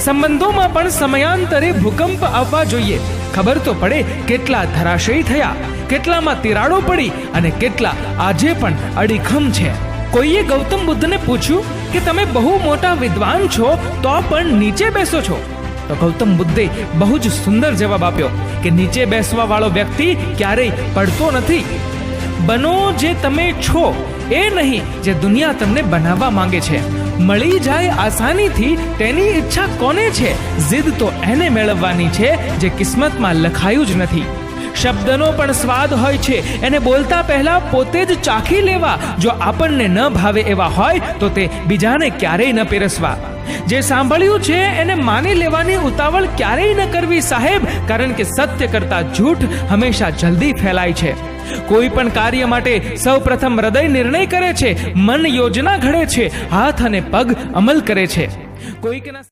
સંબંધોમાં પણ સમયાંતરે ભૂકંપ આવવા જોઈએ. ખબર તો પડે કેટલા ધરાશયી થયા, કેટલામાં તિરાડો પડી અને કેટલા આજે પણ અડીખમ છે. કોઈએ ગૌતમ બુદ્ધને પૂછ્યું કે તમે બહુ મોટા વિદ્વાન છો તો પણ નીચે બેસો છો? તો ગૌતમ બુદ્ધે બહુ જ સુંદર જવાબ આપ્યો કે નીચે બેસવા વાળો વ્યક્તિ ક્યારેય પડતો નથી. બનો જે તમે છો એ નહીં જે દુનિયા તમને બનાવવા માંગે છે. મળી જાય આસાનીથી તેની ઈચ્છા કોને છે? જીદ તો એને મેળવવાની છે જે કિસ્મતમાં લખાયું જ નથી. શબ્દનો પણ સ્વાદ હોય છે, એને બોલતા પહેલા પોતે જ ચાખી લેવા. જો આપણને ન ભાવે એવા હોય તો તે બીજાને ક્યારેય ન પીરસવા. જે સાંભળ્યું છે એને માની લેવાની ઉતાવળ ક્યારેય ન કરવી સાહેબ, કારણ કે સત્ય કરતા જૂઠ હંમેશા જલ્દી ફેલાય છે. કોઈ પણ કાર્ય માટે સૌપ્રથમ હૃદય નિર્ણય કરે છે, મન યોજના ઘડે છે, હાથ અને પગ અમલ કરે છે. કોઈકના